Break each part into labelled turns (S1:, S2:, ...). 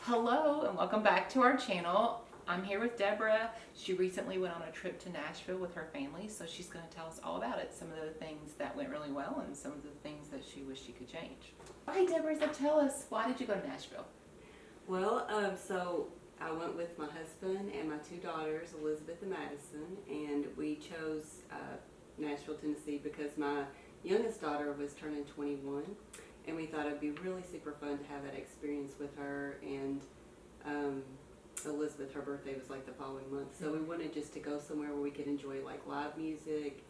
S1: Hello and welcome back to our channel. I'm here with Deborah. She recently went on a trip to Nashville with her family, so she's going to tell us all about it. Some of the things that went really well and some of the things that she wished she could change. Hi Deborah, so tell us, why did you go to Nashville?
S2: Well, so I went with my husband and my two daughters, Elizabeth and Madison, and we chose Nashville, Tennessee because my youngest daughter was turning 21, and we thought it'd be really super fun to have that experience with her. And Elizabeth, her birthday was like the following month, so we wanted just to go somewhere where we could enjoy like live music,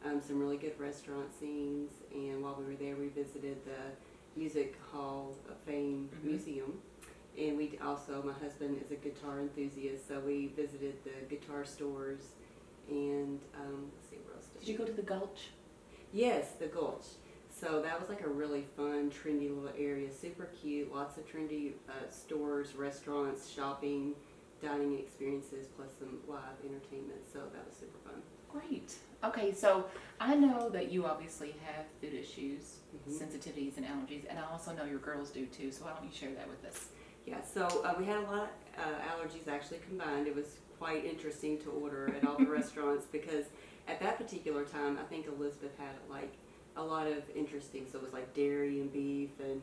S2: some really good restaurant scenes, and while we were there, we visited the Music Hall of Fame Museum. And we also, my husband is a guitar enthusiast, so we visited the guitar stores, and let's see, where else
S1: Did you go to the Gulch?
S2: Yes, the Gulch. So that was like a really fun, trendy little area, super cute, lots of trendy stores, restaurants, shopping, dining experiences, plus some live entertainment, so that was super fun.
S1: Great. Okay, so I know that you obviously have food issues, sensitivities and allergies, and I also know your girls do too, so why don't you share that with us?
S2: Yeah, so we had a lot of allergies actually combined. It was quite interesting to order at all the restaurants because at that particular time, I think Elizabeth had like a lot of interesting, so it was like dairy and beef and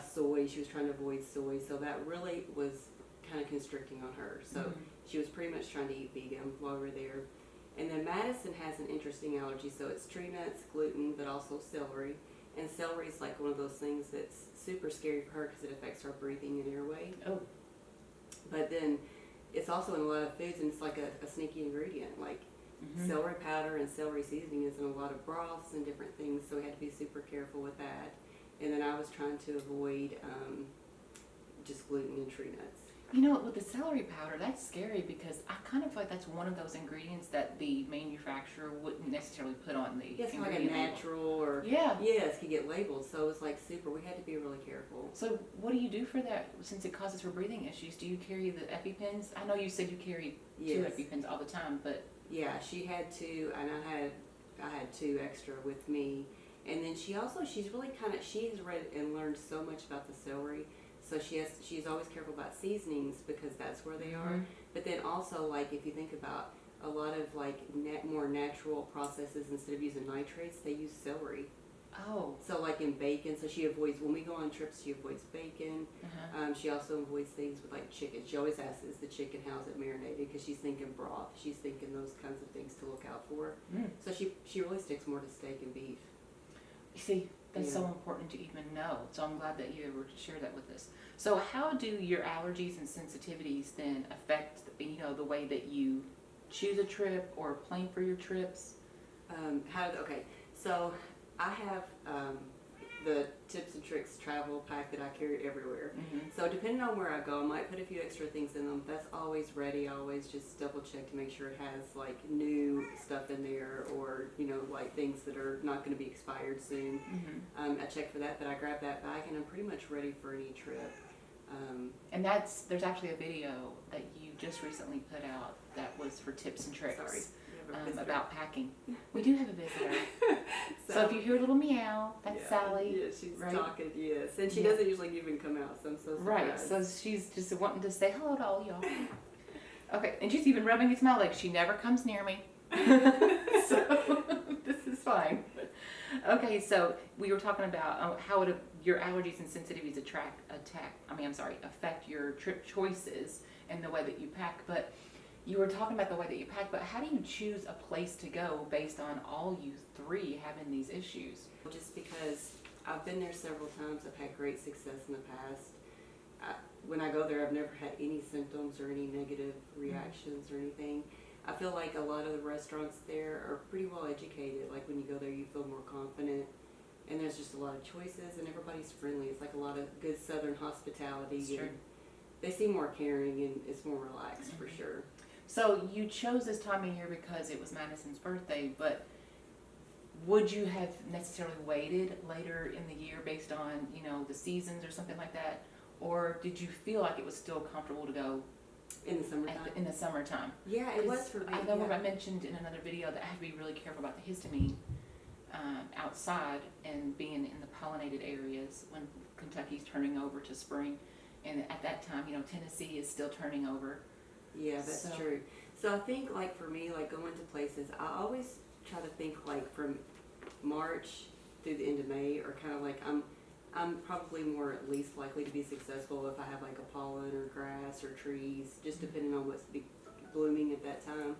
S2: soy. She was trying to avoid soy, so that really was kind of constricting on her. So she was pretty much trying to eat vegan while we were there. And then Madison has an interesting allergy, so it's tree nuts, gluten, but also celery. And celery is like one of those things that's super scary for her because it affects her breathing and airway.
S1: Oh.
S2: But then it's also in a lot of foods, and it's like a sneaky ingredient. Like celery powder and celery seasoning is in a lot of broths and different things, so we had to be super careful with that. And then I was trying to avoid just gluten and tree nuts.
S1: You know, with the celery powder, that's scary because I kind of feel like that's one of those ingredients that the manufacturer wouldn't necessarily put on the
S2: Yes, like a
S1: ingredient label.
S2: natural or yes, could get labeled. So it was like super. We had to be really careful.
S1: So what do you do for that since it causes her breathing issues? Do you carry the EpiPens? I know you said you carried two EpiPens all the time, but
S2: yeah, she had two, and I had two extra with me. And then she's really she has read and learned so much about the celery. So she's always careful about seasonings because that's where they are. But then also, like, if you think about a lot of like more natural processes, instead of using nitrates, they use celery.
S1: Oh.
S2: So like in bacon, so she avoids, when we go on trips, she avoids bacon. She also avoids things with like chicken. She always asks, is the chicken, how's it marinated? Because she's thinking broth. She's thinking those kinds of things to look out for. So she really sticks more to steak and beef.
S1: You see, that's so important to even know. So I'm glad that you were to share that with us. So how do your allergies and sensitivities then affect, the way that you choose a trip or plan for your trips?
S2: Okay, so I have the tips and tricks travel pack that I carry everywhere. So depending on where I go, I might put a few extra things in them. That's always ready. I always just double check to make sure it has like new stuff in there, or like things that are not going to be expired soon. I check for that, but I grab that bag and I'm pretty much ready for any trip.
S1: And there's actually a video that you just recently put out that was for tips and tricks.
S2: Sorry.
S1: About packing. We do have a visitor. So if you hear a little meow, that's Sally.
S2: Yeah, she's
S1: right?
S2: talking, yes. And she doesn't usually even come out, so I'm so surprised.
S1: Right, so she's just wanting to say hello to all y'all. Okay, and she's even rubbing its mouth like she never comes near me. So this is fine. Okay, so we were talking about how your allergies and sensitivities affect your trip choices and the way that you pack, but you were talking about the way that you pack, but how do you choose a place to go based on all you three having these issues?
S2: Just because I've been there several times, I've had great success in the past. When I go there, I've never had any symptoms or any negative reactions or anything. I feel like a lot of the restaurants there are pretty well educated. Like when you go there, you feel more confident, and there's just a lot of choices, and everybody's friendly. It's like a lot of good Southern hospitality.
S1: That's true.
S2: They seem more caring, and it's more relaxed for sure.
S1: So you chose this time of year because it was Madison's birthday, but would you have necessarily waited later in the year based on, the seasons or something like that? Or did you feel like it was still comfortable to go
S2: in the summertime?
S1: In the summertime.
S2: Yeah, it was for me.
S1: I know I mentioned in another video that I have to be really careful about the histamine outside and being in the pollinated areas when Kentucky's turning over to spring. and at that time, Tennessee is still turning over.
S2: Yeah, that's true. So I think like for me, like going to places, I always try to think like from March through the end of May, or kind of like I'm probably more least likely to be successful if I have like a pollen or grass or trees, just depending on what's blooming at that time.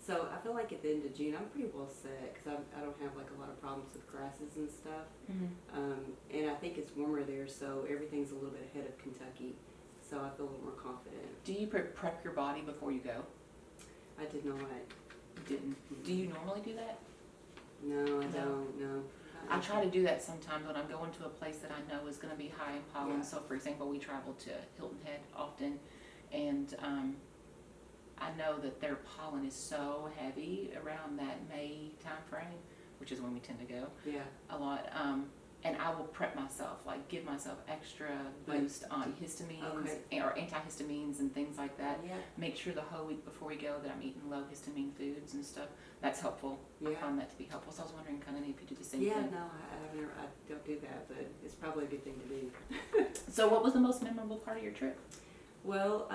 S2: So I feel like at the end of June, I'm pretty well set because I don't have like a lot of problems with grasses and stuff. And I think it's warmer there, so everything's a little bit ahead of Kentucky. So I feel a little more confident.
S1: Do you prep your body before you go?
S2: I did not.
S1: You didn't. Do you normally do that?
S2: No, I don't. No.
S1: I try to do that sometimes when I'm going to a place that I know is going to be high in pollen.
S2: Yeah.
S1: So, for example, we travel to Hilton Head often, and I know that their pollen is so heavy around that May time frame, which is when we tend to go a lot. And I will prep myself, like give myself extra boost on histamines or antihistamines and things like that.
S2: Yeah.
S1: Make sure the whole week before we go that I'm eating low histamine foods and stuff. That's helpful.
S2: Yeah.
S1: I find that to be helpful. So I was wondering if you do the same
S2: Yeah,
S1: thing.
S2: no, I don't do that, but it's probably a good thing to do.
S1: So what was the most memorable part of your trip?
S2: Well,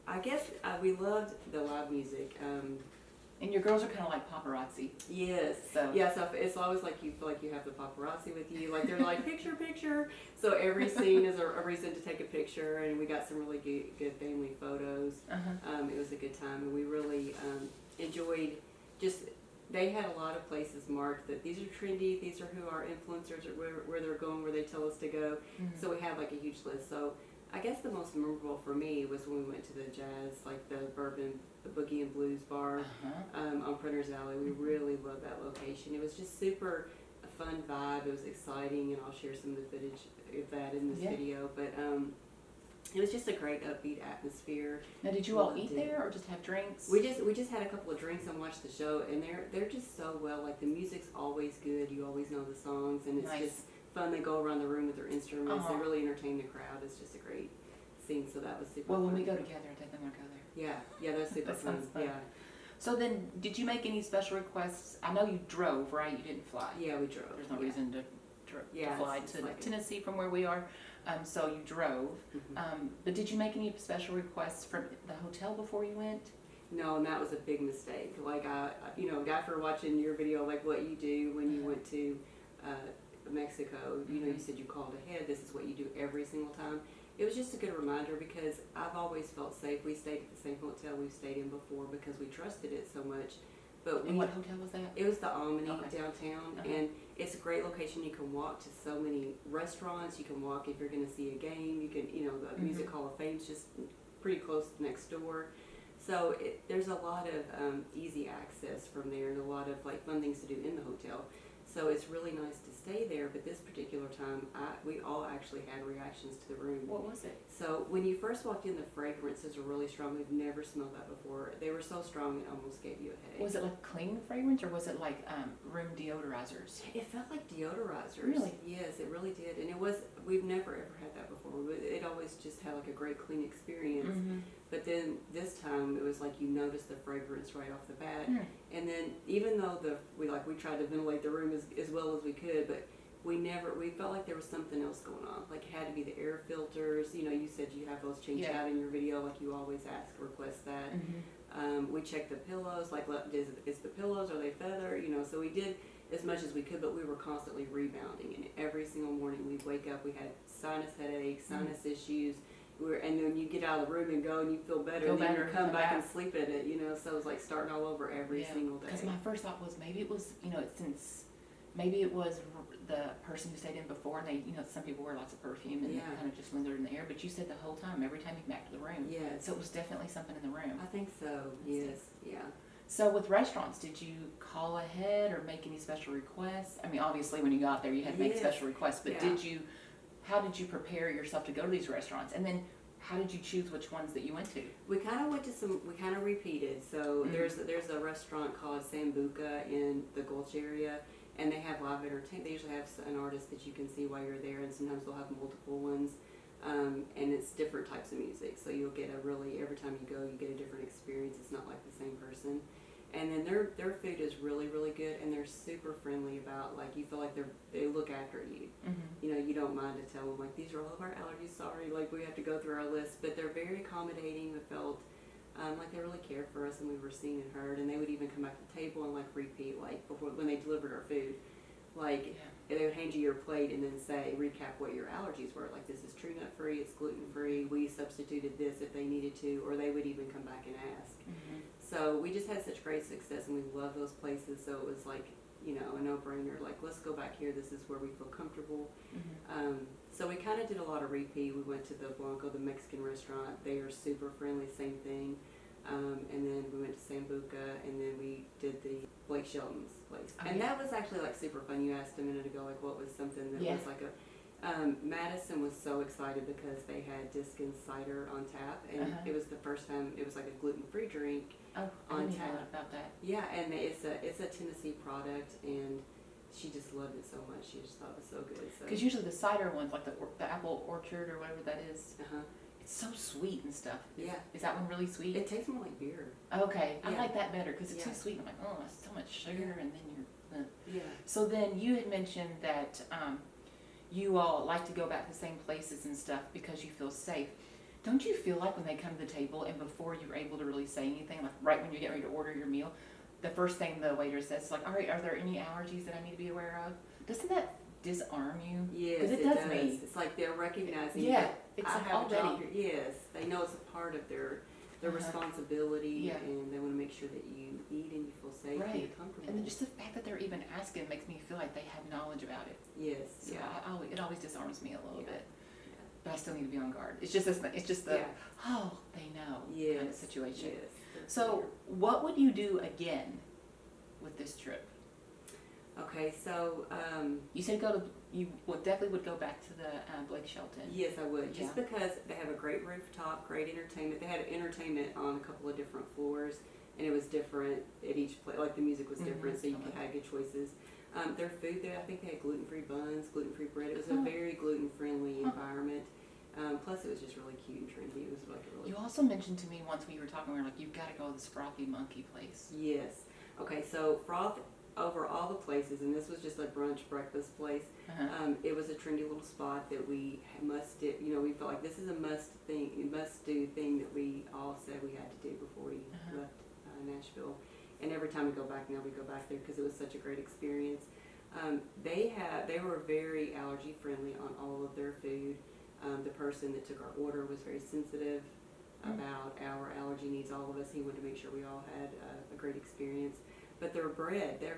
S2: I guess we loved the live music.
S1: And your girls are kind of like paparazzi.
S2: Yes.
S1: So
S2: yeah, so it's always like you feel like you have the paparazzi with you. Like they're like, picture. So every scene is a reason to take a picture, and we got some really good family photos. It was a good time, and we really enjoyed they had a lot of places marked that these are trendy, these are who our influencers are, where they're going, where they tell us to go. So we had like a huge list. So I guess the most memorable for me was when we went to the jazz, like the Boogie and Blues bar on Printer's Alley. We really loved that location. It was just super a fun vibe. It was exciting, and I'll share some of the footage of that in this video. But it was just a great upbeat atmosphere.
S1: Now, did you all eat there or just have drinks?
S2: We just had a couple of drinks and watched the show, and they're just so well. Like the music's always good. You always know the songs, and it's just fun. They go around the room with their instruments. They really entertain the crowd. It's just a great scene. So that was super.
S1: Well,
S2: fun.
S1: when we go together, I think I'm gonna go there.
S2: Yeah, that's super fun. Yeah.
S1: So then, did you make any special requests? I know you drove, right? You didn't fly.
S2: Yeah, we drove.
S1: There's no reason to fly to
S2: like
S1: Tennessee from where we are. So you drove. But did you make any special requests from the hotel before you went?
S2: No, and that was a big mistake. Like after watching your video, like what you do when you went to Mexico, you said you called ahead. This is what you do every single time. It was just a good reminder because I've always felt safe. We stayed at the same hotel we've stayed in before because we trusted it so much. But
S1: and what hotel was that?
S2: It was the Omni downtown, and it's a great location. You can walk to so many restaurants. You can walk if you're going to see a game. You can, the Music Hall of Fame's just pretty close next door. So there's a lot of easy access from there, and a lot of like fun things to do in the hotel. So it's really nice to stay there, but this particular time, we all actually had reactions to the room.
S1: What was it?
S2: So when you first walked in, the fragrances were really strong. We've never smelled that before. They were so strong it almost gave you a headache.
S1: Was it like clean fragrance, or was it like room deodorizers?
S2: It felt like deodorizers.
S1: Really?
S2: Yes, it really did. And we've never ever had that before. It always just had like a great clean experience. But then this time it was like you noticed the fragrance right off the bat. And then even though we tried to ventilate the room as well as we could, but we felt like there was something else going on. Like it had to be the air filters. You said you have those changed out in your video, like you always request that. We checked the pillows, like is the pillows, are they feather? So we did as much as we could, but we were constantly rebounding. And every single morning we'd wake up, we had sinus headaches, sinus issues. And then you get out of the room and go and you feel better. And then you come back and sleep in it, So it's like starting all over every single day.
S1: Because my first thought was maybe it was, maybe it was the person who stayed in before, and they, some people wear lots of perfume and it kind of just lingered in the air. But you said the whole time, every time you came back to the room.
S2: Yes.
S1: So it was definitely something in the room.
S2: I think so. Yes. Yeah.
S1: So with restaurants, did you call ahead or make any special requests? I mean, obviously when you got there, you had to make special requests. But how did you prepare yourself to go to these restaurants? And then how did you choose which ones that you went to?
S2: We kind of went to we kind of repeated. So there's a restaurant called Sambuca in the Gulch area, and they have live entertainment. They usually have an artist that you can see while you're there, and sometimes they'll have multiple ones. And it's different types of music. So you'll get every time you go, you get a different experience. It's not like the same person. And then their food is really, really good, and they're super friendly about, like, you feel like they look after you. You know, you don't mind to tell them, like, these are all of our allergies, sorry, like, we have to go through our list. But they're very accommodating. We felt like they really cared for us, and we were seen and heard. And they would even come back to the table and, like, repeat, like, before, when they delivered our food. Like, they would hand you your plate and then say, recap what your allergies were. Like, this is tree nut free, it's gluten free, we substituted this if they needed to, or they would even come back and ask. So we just had such great success, and we love those places. So it was like, you know, a no-brainer. Like, let's go back here. This is where we feel comfortable. So we kind of did a lot of repeat. We went to the Blanco, the Mexican restaurant. They are super friendly, same thing. And then we went to Sambuca, and then we did the Blake Shelton's place. And that was actually, like, super fun. You asked a minute ago, like, what was something that was like a... Madison was so excited because they had Diskin cider on tap, and it was the first time it was like a gluten-free drink on tap.
S1: About that.
S2: Yeah, and it's a Tennessee product, and she just loved it so much. She just thought it was so good.
S1: Because usually the cider ones, like the apple orchard or whatever that is, it's so sweet and stuff. Is that one really sweet?
S2: It tastes more like beer.
S1: Okay, I like that better because it's too sweet. I'm like, oh, it's so much sugar, and then you're. So then you had mentioned that. You all like to go back to the same places and stuff because you feel safe. Don't you feel like when they come to the table and before you're able to really say anything, like right when you get ready to order your meal, the first thing the waiter says is like, all right, are there any allergies that I need to be aware of? Doesn't that disarm you?
S2: Yes,
S1: because it does me.
S2: It's like they're recognizing that
S1: it's
S2: I
S1: like
S2: have a job
S1: already.
S2: here. Yes, they know it's a part of their responsibility, and they want to make sure that you eat and you feel safe and you're comfortable.
S1: And then just the fact that they're even asking makes me feel like they have knowledge about it.
S2: Yes.
S1: So it always disarms me a little bit. But I still need to be on guard. It's just the oh, they know kind of situation.
S2: Yes.
S1: So what would you do again with this trip?
S2: Okay, so
S1: you said you definitely would go back to the Blake Shelton.
S2: Yes, I would. Just because they have a great rooftop, great entertainment. They had entertainment on a couple of different floors, and it was different at each place. Like, the music was different, so you could have good choices. Their food there, I think they had gluten-free buns, gluten-free bread. It was a very gluten-friendly environment. Plus, it was just really cute and trendy. It was like a really.
S1: You also mentioned to me once we were talking, we were like, you've got to go to this Frothy Monkey place.
S2: Yes. Okay, so Froth, over all the places, and this was just a brunch breakfast place. It was a trendy little spot that we must do. You know, we felt like this is a must do thing that we all said we had to do before we left Nashville. And every time we go back now, we go back there because it was such a great experience. They were very allergy friendly on all of their food. The person that took our order was very sensitive about our allergy needs. All of us, he wanted to make sure we all had a great experience. But their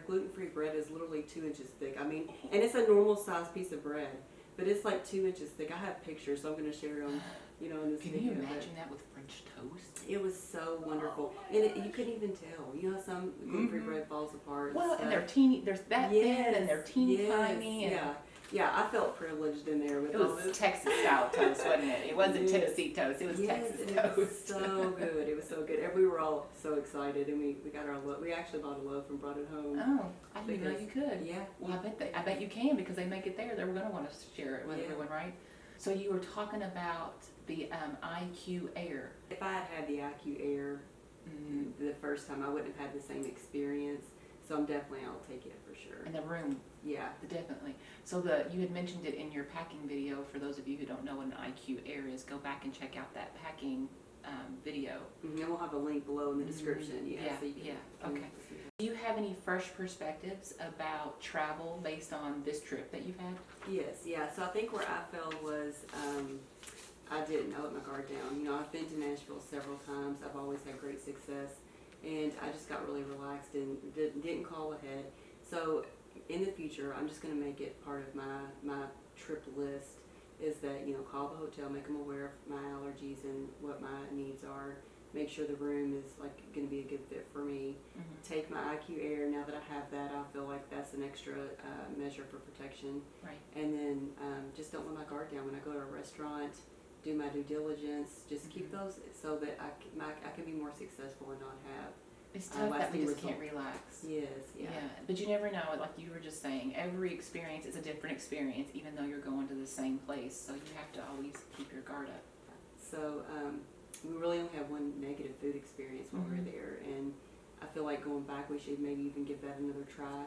S2: gluten-free bread is literally 2 inches thick. I mean, and it's a normal size piece of bread, but it's like 2 inches thick. I have pictures, so I'm going to share them, in this video.
S1: Can you imagine that with French toast?
S2: It was so wonderful. And you couldn't even tell. You know how some gluten-free bread falls apart?
S1: Well, and they're teeny, there's that thin, and they're teeny tiny. And
S2: yeah, I felt privileged in there with all this.
S1: It was Texas style toast, wasn't it? It wasn't Tennessee toast. It was Texas toast.
S2: It was so good. It was so good. And we were all so excited, and we got our loaf. We actually bought a loaf and brought it home.
S1: Oh, I didn't know you could.
S2: Yeah.
S1: Well, I bet you can because they make it there. They were going to want to share it with everyone, right? So you were talking about the IQ Air.
S2: If I had had the IQ Air the first time, I wouldn't have had the same experience. So I'll take it for sure.
S1: And the room.
S2: Yeah.
S1: Definitely. So you had mentioned it in your packing video. For those of you who don't know what an IQ Air is, go back and check out that packing video.
S2: And we'll have a link below in the description. So you can,
S1: okay. Do you have any fresh perspectives about travel based on this trip that you've had?
S2: Yes, yeah. So I think where I fell was I didn't let my guard down. I've been to Nashville several times. I've always had great success. And I just got really relaxed and didn't call ahead. So in the future, I'm just going to make it part of my trip list is that, call the hotel, make them aware of my allergies and what my needs are. Make sure the room is going to be a good fit for me. Take my IQ Air. Now that I have that, I feel like that's an extra measure for protection.
S1: Right.
S2: And then just don't let my guard down when I go to a restaurant. Do my due diligence. Just keep those so that I can be more successful and not have.
S1: It's tough that we just can't relax.
S2: Yes, yeah.
S1: But you never know. Like you were just saying, every experience is a different experience, even though you're going to the same place. So you have to always keep your guard up.
S2: So we really only have one negative food experience while we were there, and I feel like going back, we should maybe even give that another try.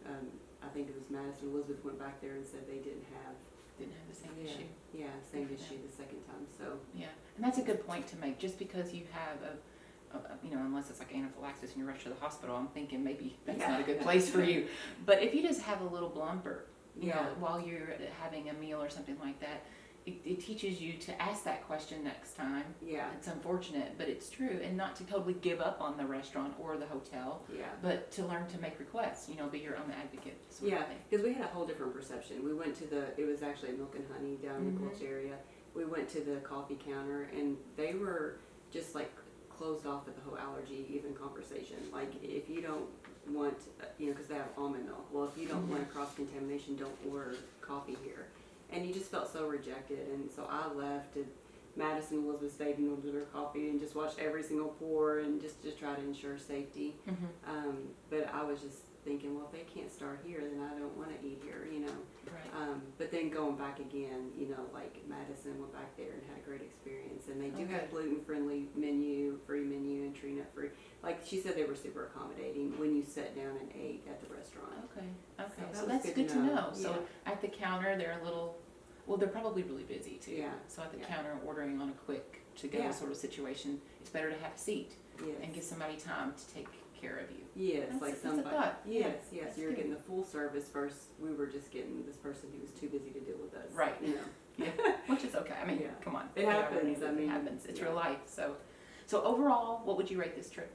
S2: I think it was Madison Elizabeth went back there and said they didn't have
S1: the same issue.
S2: Yeah, same
S1: Good for
S2: issue the second time. So
S1: Yeah, and that's a good point to make. Just because you have unless it's like anaphylaxis and you rush to the hospital, I'm thinking maybe that's not a good place for you. But if you just have a little blumper, you know, while you're having a meal or something like that, it teaches you to ask that question next time.
S2: Yeah.
S1: It's unfortunate, but it's true, and not to totally give up on the restaurant or the hotel.
S2: Yeah.
S1: But to learn to make requests, you know, be your own advocate. Sort of thing.
S2: Because we had a whole different perception. We went to it was actually at Milk and Honey down in the Gulch area. We went to the coffee counter, and they were just like closed off at the whole allergy even conversation. Like, if you don't want, you know, because they have almond milk. Well, if you don't want cross-contamination, don't order coffee here. And you just felt so rejected. And so I left, and Madison Elizabeth stayed and ordered her coffee and just watched every single pour and just try to ensure safety. But I was just thinking, well, if they can't start here, then I don't want to eat here, you know.
S1: Right.
S2: But then going back again, you know, like Madison went back there and had a great experience. And they do have gluten-friendly menu, free menu, and tree nut free. Like she said, they were super accommodating when you sat down and ate at the restaurant.
S1: Okay.
S2: So
S1: So that's good to know.
S2: Yeah.
S1: So at the counter, they're a little, well, they're probably really busy too.
S2: Yeah.
S1: So at the counter, ordering on a quick to-go sort of situation, it's better to have a seat and give somebody time to take care of you.
S2: Yes,
S1: That's-
S2: like
S1: that's a
S2: somebody.
S1: thought.
S2: Yes,
S1: That's
S2: you're
S1: good.
S2: getting the full service versus we were just getting this person who was too busy to deal with us.
S1: Right.
S2: You know.
S1: Yeah. Which is okay. I mean, come on.
S2: It happens. I mean,
S1: it happens. It's real life. So overall, what would you rate this trip?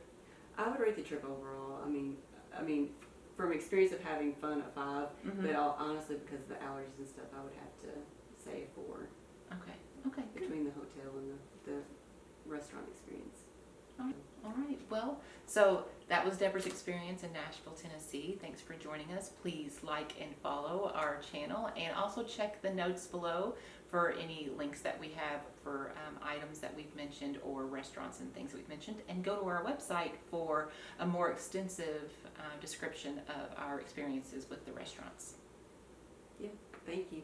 S2: I would rate the trip overall. I mean, from experience of having fun, a 5. But honestly, because of the allergies and stuff, I would have to say a 4.
S1: Okay. Good.
S2: Between the hotel and the restaurant experience.
S1: All right. Well, so that was Deborah's experience in Nashville, Tennessee. Thanks for joining us. Please like and follow our channel, and also check the notes below for any links that we have for items that we've mentioned or restaurants and things that we've mentioned. And go to our website for a more extensive description of our experiences with the restaurants.
S2: Yeah. Thank you.